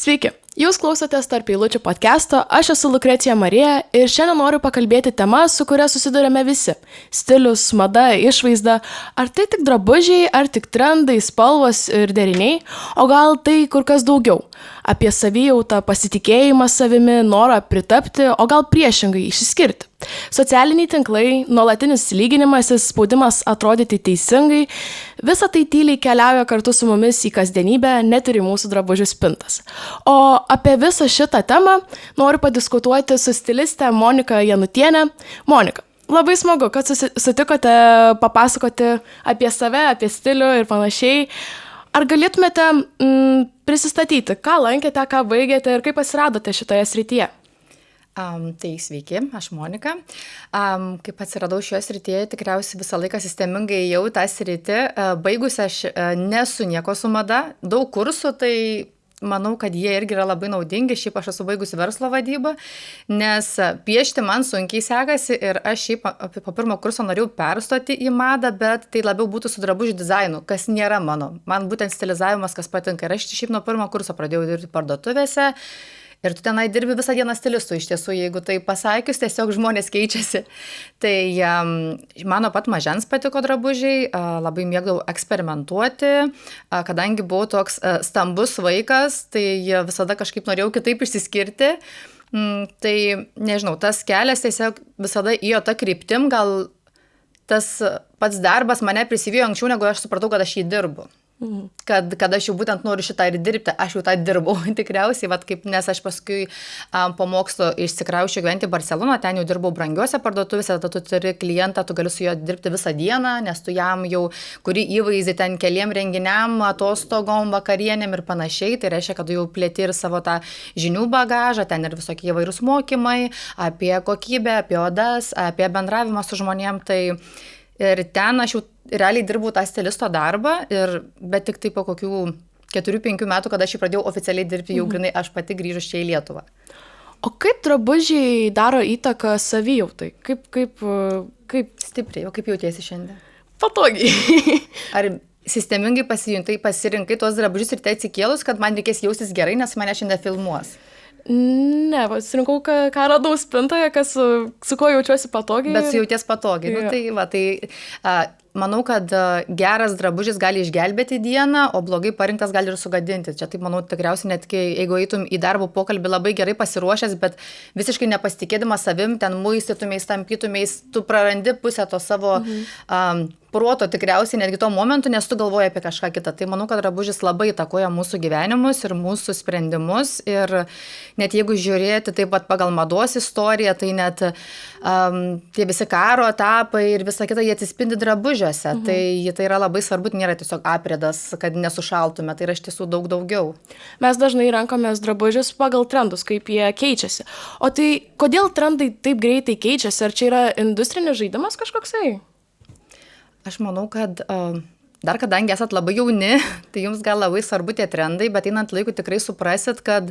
Sveiki, jūs klausotės Tarp eilučių podcast'o, aš esu Lukrecija Marija ir šiandien noriu pakalbėti tema, su kuria susidurėme visi - stilius, mada, išvaizda, ar tai tik drabužiai, ar tik trendai, spalvos ir deriniai, o gal tai kur kas daugiau - apie savijautą, pasitikėjimą savimi, norą pritapti, o gal priešingai išsiskirti. Socialiniai tinklai, nuolatinis lyginimasis, spaudimas atrodyti teisingai, visa tai tyliai keliauja kartu su mumis į kasdienybę, net ir į mūsų drabužių spintas. O apie visą šitą temą noriu padiskutuoti su stiliste Monika Janutienė. Monika, labai smagu, kad sutikote papasakoti apie save, apie stilių ir panašiai. Ar galėtumėte prisistatyti, ką lankėte, ką baigėte ir kaip atsiradote šitoje srityje? Tai sveiki, aš Monika. Kaip atsiradau šioje srityje, tikriausiai visą laiką sistemingai jau tą sritį. Baigus aš nesu nieko su mada, daug kursų, tai manau, kad jie irgi yra labai naudingi. Šiaip aš esu baigusi verslo vadybą, nes piešti man sunkiai sekasi ir aš šiaip po pirmo kurso norėjau perstoti į madą, bet tai labiau būtų su drabužių dizainu, kas nėra mano. Man būtent stilizavimas, kas patinka. Ir aš šiaip nuo pirmo kurso pradėjau dirbti parduotuvėse. Ir tu tenai dirbi visą dieną stilistu, iš tiesų, jeigu tai pasakius, tiesiog žmonės keičiasi. Tai mano pat mažens patiko drabužiai, labai mėgdavau eksperimentuoti, kadangi buvau toks stambus vaikas, tai visada kažkaip norėjau kitaip išsiskirti. Tai nežinau, tas kelias tiesiog visada ėjo tą kryptim, gal tas pats darbas mane prisivijo anksčiau, negu aš supratau, kad aš jį dirbu. Kad aš jau būtent noriu šitą ir dirbti, aš jau tą dirbau tikriausiai, nes aš paskui po mokslo išsikraušiu gyventi Barceloną, ten jau dirbau brangiuose parduotuvėse, tada tu turi klientą, tu gali su juo dirbti visą dieną, nes tu jam jau kuri įvaizdį ten keliem renginiam, atostogom, vakarienėm ir panašiai, tai reiškia, kad tu jau plėti ir savo tą žinių bagažą, ten ir visokie įvairūs mokymai apie kokybę, apie odas, apie bendravimą su žmonėm, tai ir ten aš jau realiai dirbau tą stilisto darbą, bet tik tai po kokių 4-5 metų, kada aš jį pradėjau oficialiai dirbti, jau grinai aš pati grįžus čia į Lietuvą. O kaip drabužiai daro įtaką savijautai? Kaip stipriai, o kaip jautiesi šiandien? Patogiai. Ar sistemingai pasirinkai tuos drabužius ir tai atsikėlus, kad man reikės jaustis gerai, nes mane šiandien filmuos? Ne, pasirinkau, ką radau spintoje, su kuo jaučiuosi patogiai. Bet su jauties patogiai. Ja. Manau, kad geras drabužis gali išgelbėti dieną, o blogai parinktas gali ir sugadinti. Čia taip, manau, tikriausiai net jeigu eitum į darbo pokalbį labai gerai pasiruošęs, bet visiškai nepasitikėdamas savim, ten muistytumeis, tampytumeis, tu prarandi pusę to savo proto tikriausiai netgi tuo momentu, nes tu galvoji apie kažką kitą. Tai manau, kad drabužis labai įtakoja mūsų gyvenimus ir mūsų sprendimus. Ir net jeigu žiūrėti taip pat pagal mados istoriją, tai net tie visi karo etapai ir visa kita, jie atsispindi drabužiuose. Tai yra labai svarbu, tai nėra tiesiog aprėdas, kad nesušaltume, tai yra iš tiesų daug daugiau. Mes dažnai renkamės drabužius pagal trendus, kaip jie keičiasi. O tai kodėl trendai taip greitai keičiasi? Ar čia yra industrinis žaidimas kažkoksai? Aš manau, kad dar kadangi esat labai jauni, tai jums gal labai svarbu tie trendai, bet einant laiku tikrai suprasit, kad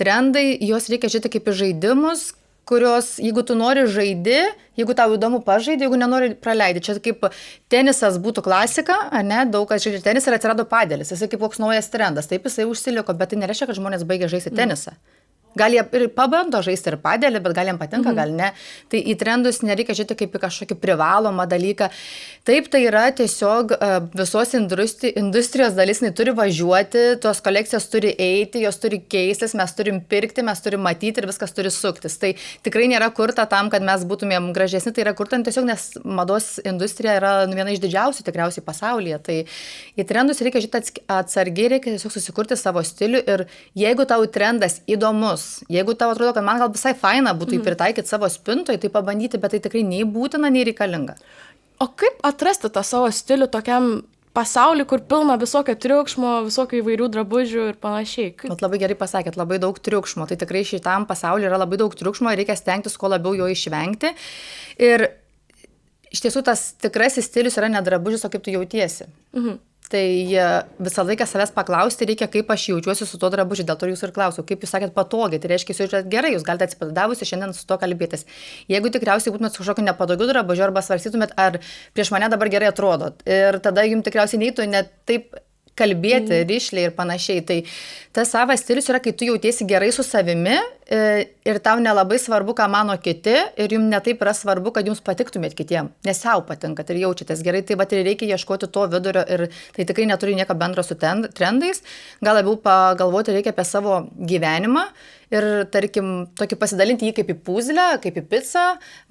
trendai, juos reikia žiūrėti kaip į žaidimus, kurios, jeigu tu nori žaidi, jeigu tau įdomu pažaidė, jeigu nenori praleidi. Čia kaip tenisas būtų klasika, ne, daug kas žaidžia tenisą ir atsirado padelis, jisai kaip koks naujas trendas, taip jisai užsiliko, bet tai nereiškia, kad žmonės baigia žaisti tenisą. Gal jie ir pabando žaisti ir padelį, bet gal jiem patinka, gal ne. Tai į trendus nereikia žiūrėti kaip į kažkokį privalomą dalyką. Taip, tai yra tiesiog visos industrijos dalis, jinai turi važiuoti, tos kolekcijos turi eiti, jos turi keistis, mes turim pirkti, mes turim matyti ir viskas turi suktis. Tai tikrai nėra kurta tam, kad mes būtumėm gražesni, tai yra kurta tiesiog, nes mados industrija yra viena iš didžiausių tikriausiai pasaulyje. Tai į trendus reikia žiūrėti atsargiai, reikia tiesiog susikurti savo stilių ir jeigu tau trendas įdomus, jeigu tau atrodo, kad man gal visai faina būtų jį pritaikyti savo spintoje, tai pabandyti, bet tai tikrai nei būtina, nei reikalinga. O kaip atrasti tą savo stilių tokiam pasauliu, kur pilna visokio triukšmo, visokio įvairių drabužių ir panašiai? Bet labai gerai pasakėt, labai daug triukšmo. Tai tikrai šitam pasauliu yra labai daug triukšmo ir reikia stengtis kuo labiau jo išvengti. Ir iš tiesų tas tikrasis stilius yra ne drabužis, o kaip tu jautiesi. Tai visą laiką savęs paklausti reikia, kaip aš jaučiuosi su tuo drabužiu. Dėl to jūs ir klausiau, kaip jūs sakėt patogiai. Tai reiškia, jūs jaučiat gerai, jūs galite atsipalaidavusi šiandien su to kalbėtis. Jeigu tikriausiai būtumėt su kažkokiu nepatogiu drabužiu arba svarstytumėt, ar prieš mane dabar gerai atrodot. Ir tada jums tikriausiai neįtų net taip kalbėti rišliai ir panašiai. Tai tas savas stilius yra, kai tu jautiesi gerai su savimi ir tau nelabai svarbu, ką mano kiti ir jums netaip yra svarbu, kad jums patiktumėt kitiem, nes sau patinkat ir jaučiatės gerai. Tai ir reikia ieškoti to vidurio ir tai tikrai neturi nieko bendro su trendais. Gal labiau pagalvoti reikia apie savo gyvenimą. Ir, tarkim, tokį pasidalinti jį kaip į puzlę, kaip į pizzą.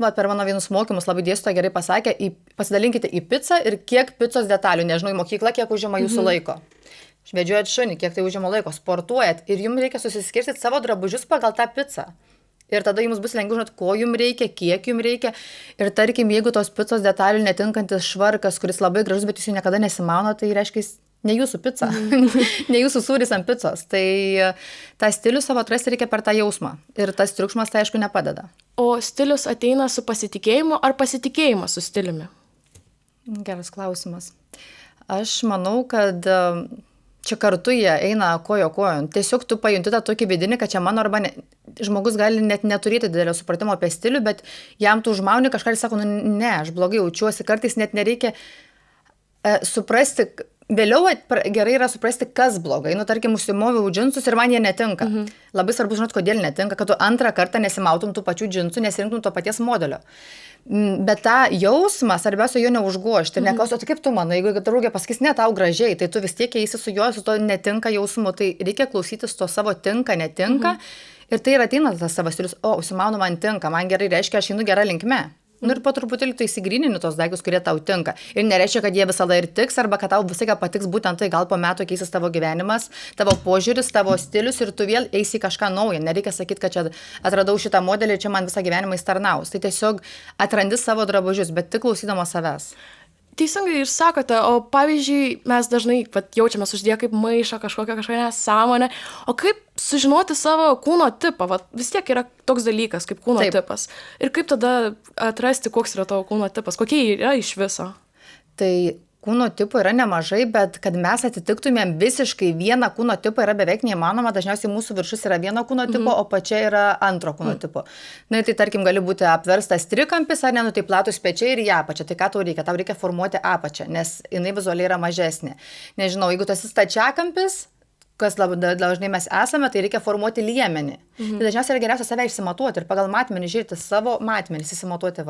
Va, per mano vienus mokymus labai dėstytoja gerai pasakė, pasidalinkite į pizzą ir kiek pizzos detalių, nežinau, į mokyklą, kiek užima jūsų laiko. Švedžiuojat šunį, kiek tai užima laiko, sportuojat ir jums reikia susiskirstyti savo drabužius pagal tą pizzą. Ir tada jums bus lengviau žinoti, ko jums reikia, kiek jums reikia. Ir tarkim, jeigu tos pizzos detalių netinkantis švarkas, kuris labai gražus, bet jūs jų niekada nesimauna, tai reiškia, ne jūsų pica, ne jūsų sūris ant picos. Tai tą stilių savo atrasti reikia per tą jausmą. Ir tas triukšmas tai aišku nepadeda. O stilius ateina su pasitikėjimu ar pasitikėjimas su stiliumi? Geras klausimas. Aš manau, kad čia kartu jie eina kojo kojon. Tiesiog tu pajunti tą tokį vidinį, kad čia mano arba ne. Žmogus gali net neturėti didelio supratimo apie stilių, bet jam tu užmauni kažką ir sako, ne, aš blogai jaučiuosi. Kartais net nereikia suprasti. Vėliau gerai yra suprasti, kas blogai. Tarkim, užsimoviau džinsus ir man jie netinka. Labai svarbu žinoti, kodėl netinka, kad tu antrą kartą nesimautum tų pačių džinsų, nesirinktum to paties modelio. Bet tą jausmą, svarbiausia, jo neužgošti. Ir neklausti, tai kaip tu manai, jeigu draugė pasakys, ne, tau gražiai, tai tu vis tiek eisi su juo, su to netinka jausmu. Tai reikia klausytis to savo tinka, netinka. Ir tai ir ateina tas savo stilius, užsimaunu, man tinka, man gerai, reiškia, aš einu gerą linkme. Ir po truputėlį tu įsigrynini tos daiktus, kurie tau tinka. Ir nereiškia, kad jie visada ir tiks, arba kad tau visai patiks būtent tai, gal po metų keisis tavo gyvenimas, tavo požiūris, tavo stilius ir tu vėl eisi į kažką naują. Nereikia sakyti, kad čia atradau šitą modelį ir čia man visą gyvenimą įstarnaus. Tai tiesiog atrandi savo drabužius, bet tik klausydama savęs. Teisingai ir sakote, o pavyzdžiui, mes dažnai jaučiamės uždėję kaip maišą, kažkokią nesąmonę, o kaip sužinoti savo kūno tipą, vis tiek yra toks dalykas kaip kūno tipas. Ir kaip tada atrasti, koks yra tavo kūno tipas, kokie yra iš viso? Tai kūno tipų yra nemažai, bet kad mes atitiktumėm visiškai vieną kūno tipą yra beveik neįmanoma, dažniausiai mūsų viršus yra vieno kūno tipo, o pačia yra antro kūno tipo. Na, tai tarkim gali būti apverstas trikampis, ar ne, tai platus pečiai ir į apačią. Tai ką tau reikia? Tau reikia formuoti apačią, nes jinai vizualiai yra mažesnė. Nežinau, jeigu tas stačiakampis, kas labai dažnai mes esame, tai reikia formuoti liemenį. Tai dažniausiai yra geriausia save išsimatuoti ir pagal matmenį žiūrėti savo matmenį, įsimatuoti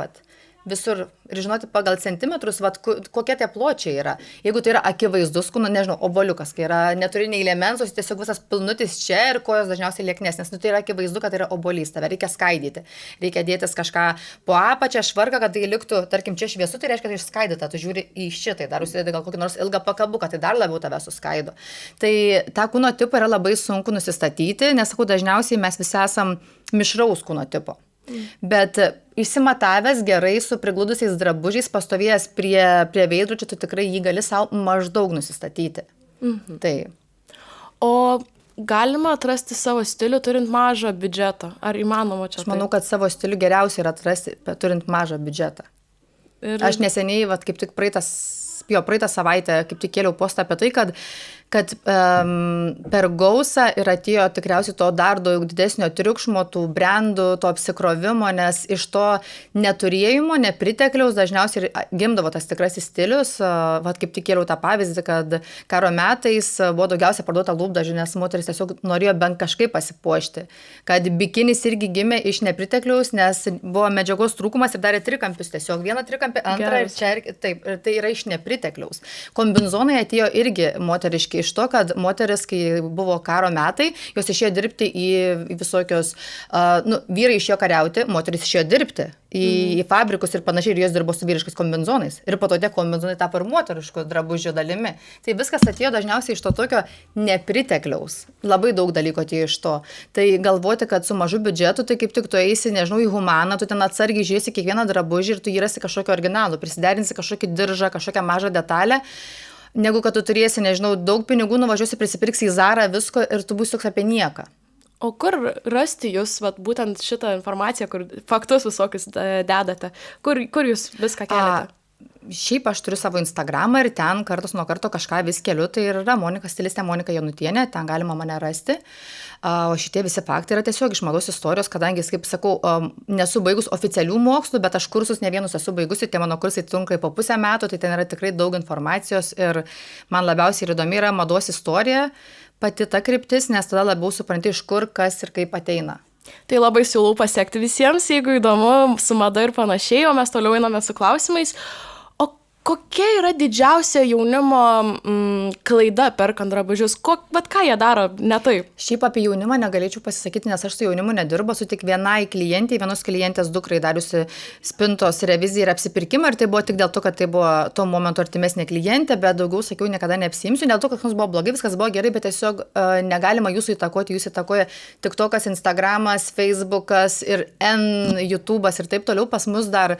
visur ir žinoti pagal centimetrus, kokie tie pločiai yra. Jeigu tai yra akivaizdus kūno, nežinau, oboliukas, kai yra neturi nei liemensos, tiesiog visas pilnutis čia ir kojos dažniausiai lieknesnės, tai yra akivaizdu, kad tai yra obolys, tave reikia skaidyti. Reikia dėtis kažką po apačią, švarką, kad tai liktų, tarkim, čia šviesu, tai reiškia, kad tai išskaidyta, tu žiūri į šitai, dar užsidėti gal kokį nors ilgą pakabuką, tai dar labiau tave suskaido. Tai tą kūno tipą yra labai sunku nusistatyti, nes, sakau, dažniausiai mes visi esam mišraus kūno tipo. Bet išsimatavęs gerai su prigludusiais drabužiais, pastovėjęs prie veidrodžio, tu tikrai jį gali savo maždaug nusistatyti. Tai. O galima atrasti savo stilių turint mažą biudžetą? Ar įmanoma čia? Aš manau, kad savo stilių geriausiai yra atrasti turint mažą biudžetą. Aš neseniai, kaip tik praeitą savaitę, kaip tik kėliau postą apie tai, kad per gausą ir atėjo tikriausiai to dar daug didesnio triukšmo, tų brandų, to apsikrovimo, nes iš to neturėjimo, nepritekliaus dažniausiai gimdavo tas tikrasis stilius. Kaip tik kėliau tą pavyzdį, kad karo metais buvo daugiausia parduota lūpdažių, nes moteris tiesiog norėjo bent kažkaip pasipuošti. Kad bikinis irgi gimė iš nepritekliaus, nes buvo medžiagos trūkumas ir darė trikampius tiesiog. Vieną trikampį, antrą ir čia. Taip, ir tai yra iš nepritekliaus. Kombinzonai atėjo irgi moteriški iš to, kad moteris, kai buvo karo metai, jos išėjo dirbti į visokios, vyrai išėjo kariauti, moteris išėjo dirbti į fabrikus ir panašiai, ir jos dirbo su vyriškais kombinzonais. Ir po to tie kombinzonai tapo ir moteriškų drabužių dalimi. Tai viskas atėjo dažniausiai iš to tokio nepritekliaus. Labai daug dalykų atėjo iš to. Tai galvoti, kad su mažu biudžetu, tai kaip tik tu eisi, nežinau, į Humaną, tu ten atsargiai žiūrėsi kiekvieną drabužį ir tu jį rasi kažkokio originalų, prisiderinsi kažkokį diržą, kažkokią mažą detalę, negu kad tu turėsi, nežinau, daug pinigų, nuvažiuosi, prisipirksi į Zarą, visko ir tu būsi toks apie nieką. O kur rasti jūs būtent šitą informaciją, kur faktus visokius dedate? Kur jūs viską keliate? Šiaip aš turiu savo Instagramą ir ten kartas nuo karto kažką vis keliu, tai yra Monika stilistė Monika Janutienė, ten galima mane rasti. O šitie visi faktai yra tiesiog iš mados istorijos, kadangi, kaip sakau, nesu baigus oficialių mokslų, bet aš kursus ne vienus esu baigusi, tie mano kursai trunka po pusę metų, tai ten yra tikrai daug informacijos ir man labiausiai įdomi yra mados istorija, pati ta kryptis, nes tada labiau supranti, iš kur, kas ir kaip ateina. Tai labai siūlau pasiekti visiems, jeigu įdomu su mada ir panašiai, o mes toliau einame su klausimais. Kokia yra didžiausia jaunimo klaida perkant drabužius? Ką jie daro ne taip? Šiaip apie jaunimą negalėčiau pasisakyti, nes aš su jaunimu nedirbu, su tik vienai klientei, vienos klientės dukrai dariusi spintos reviziją ir apsipirkimą, ir tai buvo tik dėl to, kad tai buvo tuo momentu artimesnė klientė, bet daugiau sakiau, niekada neapsiimsiu, dėl to, kad mums buvo blogai, viskas buvo gerai, bet tiesiog negalima jūsų įtakoti, jūs įtakoja TikTokas, Instagramas, Facebookas ir YouTube'as ir taip toliau. Pas mus dar,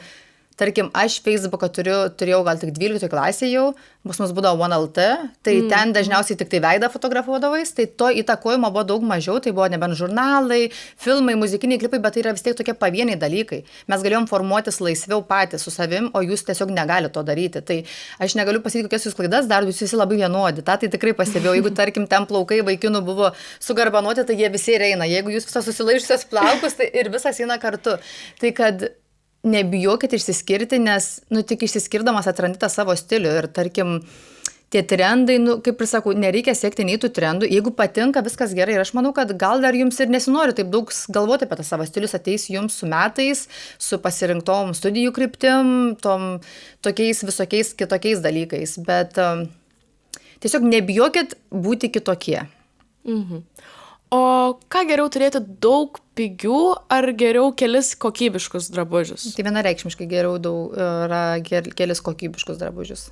tarkim, aš Facebooką turėjau gal tik 12 klasėje jau, mus būdavo OneLT, tai ten dažniausiai tik tai veidą fotografuodavais, tai to įtakojimo buvo daug mažiau, tai buvo nebent žurnalai, filmai, muzikiniai klipai, bet tai yra vis tiek tokie pavieniai dalykai. Mes galėjom formuotis laisviau patys su savim, o jūs tiesiog negalite to daryti. Tai aš negaliu pasakyti, kokias jūs klaidas daro, jūs visi labai vienodi. Tai tikrai pastebėjau, jeigu, tarkim, ten plaukai vaikinų buvo sugarbanoti, tai jie visi ir eina. Jeigu jūs visos susilaižusios plaukus, tai ir visas eina kartu. Tai kad nebijokit išsiskirti, nes, tik išsiskirdamas atrandi tą savo stilių ir, tarkim, tie trendai, kaip ir sakau, nereikia siekti nei tų trendų, jeigu patinka, viskas gerai ir aš manau, kad gal dar jums ir nesinori taip daug galvoti apie tą savo stilius, ateis jums su metais, su pasirinktom studijų kryptim, tokiais visokiais kitokiais dalykais, bet tiesiog nebijokit būti kitokie. O ką geriau turėti, daug pigių ar geriau kelis kokybiškus drabužius? Tai vienareikšmiškai geriau yra kelis kokybiškus drabužius.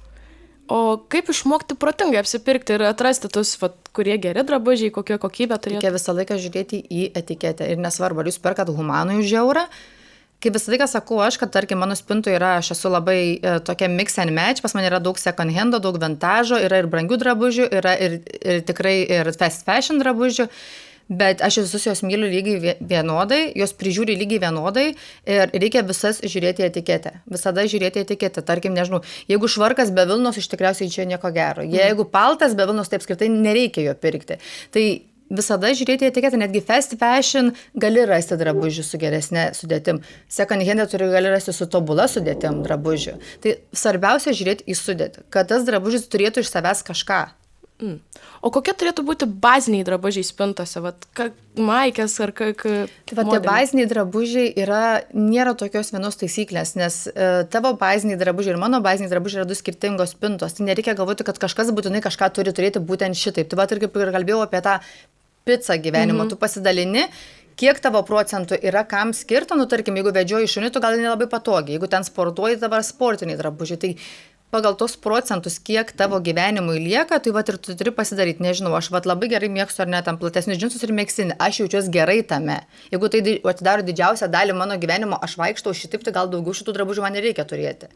O kaip išmokti protingai apsipirkti ir atrasti tus, kurie geri drabužiai, kokia kokybė turėtų? Reikia visą laiką žiūrėti į etiketę ir nesvarbu, ar jūs perkat Humanų už eurą. Kaip visą laiką sakau aš, kad, tarkim, mano spintų aš esu labai tokia mix and match, pas man yra daug second hando, daug vintažo, yra ir brangių drabužių, yra ir tikrai ir fast fashion drabužių. Bet aš visus jos myliu lygiai vienodai, jos prižiūri lygiai vienodai ir reikia visas žiūrėti etiketę. Visada žiūrėti etiketę. Tarkim, nežinau, jeigu švarkas be vilnos, iš tikriausiai čia nieko gero. Jeigu paltas be vilnos, taip apskritai nereikia jo pirkti. Tai visada žiūrėti etiketę, netgi fast fashion gali rasti drabužių su geresnė sudėtim. Second hand gali rasti su tobula sudėtim drabužių. Tai svarbiausia žiūrėti į sudėtį, kad tas drabužis turėtų iš savęs kažką. O kokie turėtų būti baziniai drabužiai spintose? Maikės ar tie baziniai drabužiai nėra tokios vienos taisyklės, nes tavo baziniai drabužiai ir mano baziniai drabužiai yra du skirtingos spintos. Tai nereikia galvoti, kad kažkas būtinai kažką turi turėti būtent šitaip. Tai ir kaip ir kalbėjau apie tą picą gyvenimo, tu pasidalini, kiek tavo procentų yra kam skirta, tarkim, jeigu vedžioji šunį, tu gal nelabai patogiai, jeigu ten sportuoji, dabar sportiniai drabužiai, tai pagal tos procentus, kiek tavo gyvenimui lieka, tai ir tu turi pasidaryti, nežinau, aš labai gerai mėgstu ar ne tam platesnius džinsus ir mėgsinį, aš jaučiuosi gerai tame. Jeigu tai atidaro didžiausią dalį mano gyvenimo, aš vaikštau šitaip, tai gal daugiau šitų drabužių man nereikia turėti.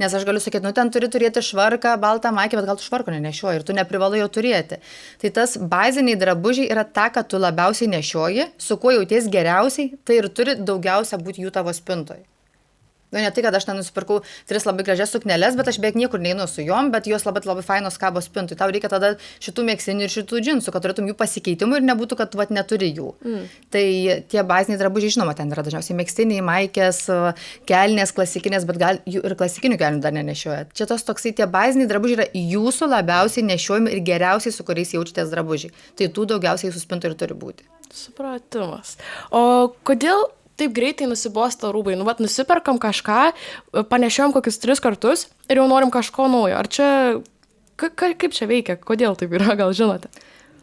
Nes aš galiu sakyti, ten turi turėti švarką, baltą maikę, bet gal tu švarko nenešioji ir tu neprivalai jo turėti. Tai tas baziniai drabužiai yra ta, kad tu labiausiai nešioji, su kuo jauties geriausiai, tai ir turi daugiausia būti jų tavo spintoje. Ne tai, kad aš ten nusipirkau 3 labai gražias sukneles, bet aš beveik niekur neinu su jom, bet jos labai fainos kabo spintui. Tau reikia tada šitų mėgsinių ir šitų džinsų, kad turėtum jų pasikeitimų ir nebūtų, kad neturi jų. Tai tie baziniai drabužiai, žinoma, ten yra dažniausiai mėgstiniai, maikės, kelnės, klasikinės, bet gal jų ir klasikinių kelnių dar nenešioja. Čia tie baziniai drabužiai yra jūsų labiausiai nešiojami ir geriausiai, su kuriais jaučiatės drabužiai. Tai tų daugiausiai jūsų spintui ir turi būti. Supratimas. O kodėl taip greitai nusibosta rūbai? Nusiperkam kažką, panešiojam kokius 3 kartus ir jau norim kažko naujo. Ar čia, kaip čia veikia? Kodėl taip yra, gal žinote?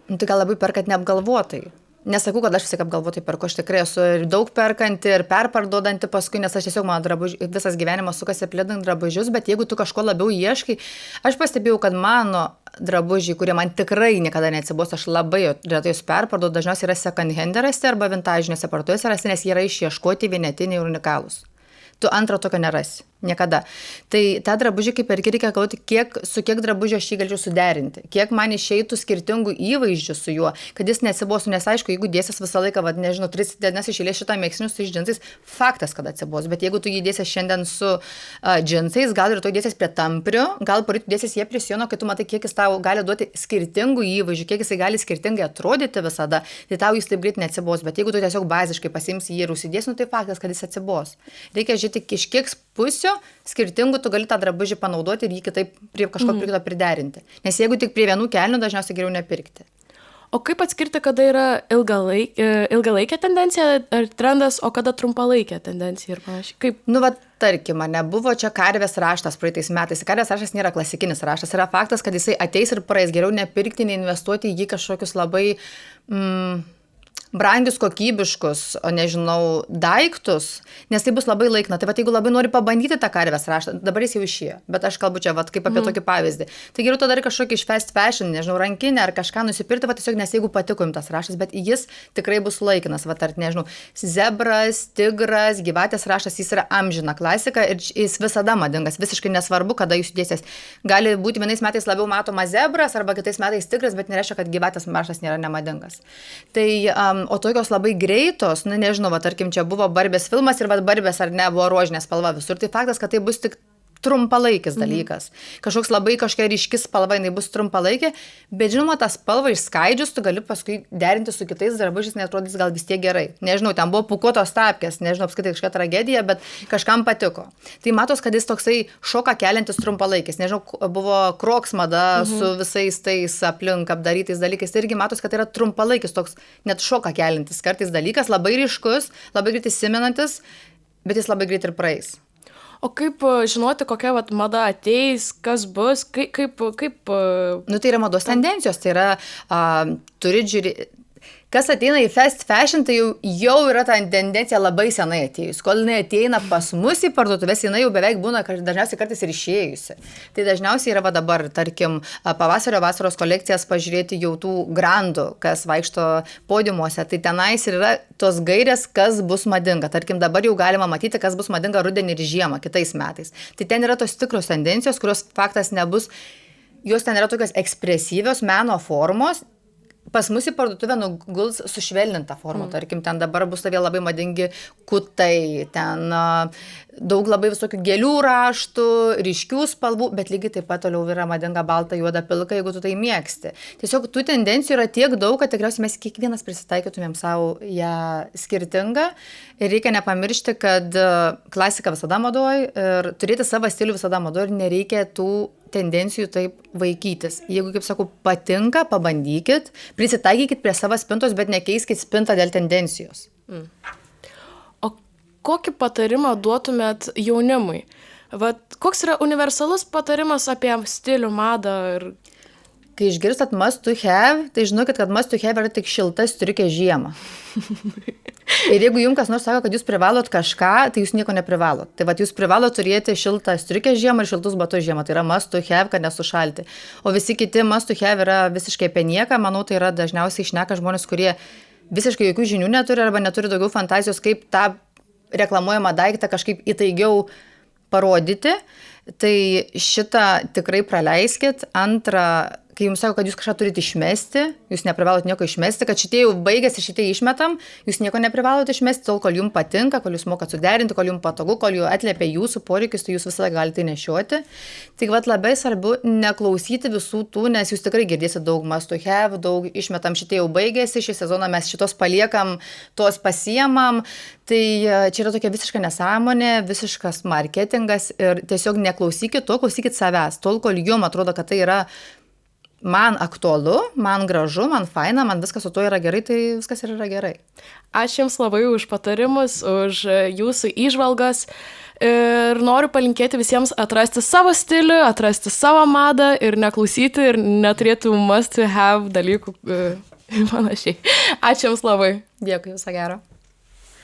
Tai gal labai perkat neapgalvotai. Nesakau, kad aš visai apgalvotai perku, aš tikrai esu ir daug perkanti, ir perparduodanti paskui, nes aš tiesiog mano visas gyvenimas sukasi aplidant drabužius, bet jeigu tu kažko labiau ieškai, aš pastebėjau, kad mano drabužiai, kurie man tikrai niekada neatsibos, aš labai retai jūs perparduodu, dažniausiai yra second hand rasti arba vintažinėse parduotuvėse rasti, nes jie yra išieškoti vienetiniai ir unikalūs. Tu antrą tokio nerasi. Niekada. Tai tą drabužį kaip ir reikia galvoti, su kiek drabužio aš jį galėčiau suderinti, kiek man išeitų skirtingų įvaizdžių su juo, kad jis neatsibostų, nes aišku, jeigu dėsies visą laiką, 3 dienas iš eilės šitą mėgsnius su džinsais, faktas, kad atsibos, bet jeigu tu jį dėsies šiandien su džinsais, gal ir tu dėsies prie tamprių, gal poryt dėsies jie prie sijono, kai tu matai, kiek jis tau gali duoti skirtingų įvaizdžių, kiek jisai gali skirtingai atrodyti visada, tai tau jis taip greit neatsibos, bet jeigu tu tiesiog baziškai pasiimsi jį ir užsidėsi, tai faktas, kad jis atsibos. Reikia žiūrėti, iš kiek pusių skirtingų tu gali tą drabužį panaudoti ir jį kitaip prie kažko prie kito priderinti. Nes jeigu tik prie vienų kelnių, dažniausiai geriau nepirkti. O kaip atskirti, kada yra ilgalaikė tendencija ar trendas, o kada trumpalaikė tendencija ir panašiai? Kaip? Tarkim, buvo čia karvės raštas praeitais metais. Karvės raštas nėra klasikinis raštas. Yra faktas, kad jisai ateis ir praeis. Geriau nepirkti, neinvestuoti į jį kažkokius labai brangius, kokybiškus, daiktus, nes tai bus labai laikina. Tai jeigu labai nori pabandyti tą karvės raštą, dabar jis jau išėjo, bet aš kalbu čia kaip apie tokį pavyzdį. Tai geriau tada kažkokį iš fast fashion, rankinę ar kažką nusipirkti, tiesiog nes jeigu patiko jums tas raštas, bet jis tikrai bus laikinas. Zebras, tigras, gyvatės raštas, jis yra amžina klasika ir jis visada madingas, visiškai nesvarbu, kada jūs dėsės. Gali būti vienais metais labiau matoma zebras arba kitais metais tigras, bet nereiškia, kad gyvatės raštas nėra nemadingas. Tai o tokios labai greitos, tarkim, čia buvo Barbės filmas ir Barbės ar ne buvo rožinė spalva visur, tai faktas, kad tai bus tik trumpalaikis dalykas. Kažkoks labai kažkokia ryški spalva, jinai bus trumpalaikė, bet žinoma, tą spalvą išskaidžius, tu gali paskui derinti su kitais drabužiais, neatrodys gal vis tiek gerai. Ten buvo pūkuotos tapkės, apskritai kažkokia tragedija, bet kažkam patiko. Tai matos, kad jis toksai šoką keliantis trumpalaikis. Buvo Crocs mada su visais tais aplink apdarytais dalykais. Tai irgi matos, kad tai yra trumpalaikis, toks net šoką keliantis kartais dalykas, labai ryškus, labai greit įsimenantis, bet jis labai greit ir praeis. O kaip žinoti, kokia mada ateis, kas bus, kaip... Tai yra mados tendencijos, tai yra, turi žiūrėti, kas ateina į fast fashion, tai jau yra ta tendencija labai senai atėjus. Kol jinai ateina pas mus į parduotuvės, jinai jau beveik būna dažniausiai kartais ir išėjusi. Tai dažniausiai yra dabar, tarkim, pavasario vasaros kolekcijas pažiūrėti jau tų grandų, kas vaikšto podiumuose. Tai tenais ir yra tos gairės, kas bus madinga. Tarkim, dabar jau galima matyti, kas bus madinga rudenį ir žiemą kitais metais. Tai ten yra tos tikros tendencijos, kurios faktas nebus, jos ten yra tokios ekspresyvios meno formos. Pas mus į parduotuvę nuguls sušvelninta forma, tarkim, ten dabar bus vėl labai madingi kutai, ten daug labai visokių gėlių raštų, ryškių spalvų, bet lygiai taip pat toliau yra madinga balta, juoda, pilka, jeigu tu tai mėgsti. Tiesiog tų tendencijų yra tiek daug, kad tikriausiai mes kiekvienas prisitaikytumėm savo ją skirtingą ir reikia nepamiršti, kad klasika visada madoj ir turėti savo stilių visada madoj ir nereikia tų tendencijų taip vaikytis. Jeigu, kaip sakau, patinka, pabandykit, prisitaikykit prie savo spintos, bet nekeiskit spintą dėl tendencijos. O kokį patarimą duotumėt jaunimui? Koks yra universalus patarimas apie stilių, madą ir... Kai išgirstat must to have, tai žinokit, kad must to have yra tik šilta striukė žiemą. Ir jeigu jums kas nors sako, kad jūs privalot kažką, tai jūs nieko neprivalot. Tai jūs privalot turėti šiltą striukę žiemą ir šiltus batus žiemą. Tai yra must to have, kad nesušalti. O visi kiti must to have yra visiškai apie nieką. Manau, tai yra dažniausiai šneka žmonės, kurie visiškai jokių žinių neturi arba neturi daugiau fantazijos, kaip tą reklamuojamą daiktą kažkaip įtaigiau parodyti. Tai šitą tikrai praleiskit. Antra, kai jums sako, kad jūs kažką turite išmesti, jūs neprivalot nieko išmesti, kad šitie jau baigėsi, šitie išmetam, jūs nieko neprivalot išmesti, tol kol jums patinka, kol jūs mokat suderinti, kol jums patogu, kol jau atliepia jūsų poreikius, tai jūs visada galite nešioti. Tik labai svarbu neklausyti visų tų, nes jūs tikrai girdėsite daug must to have, daug išmetam, šitie jau baigėsi, šį sezoną mes šitos paliekam, tos pasiemam. Tai čia yra tokia visiška nesąmonė, visiškas marketingas ir tiesiog neklausykit to, klausykit savęs, tol kol jums atrodo, kad tai yra man aktualu, man gražu, man faina, man viskas su to yra gerai, tai viskas ir yra gerai. Ačiū Jums labai už patarimus, už Jūsų įžvalgas ir noriu palinkėti visiems atrasti savo stilių, atrasti savo madą ir neklausyti ir neturėti must to have dalykų panašiai. Ačiū Jums labai. Dėkui, viso gero.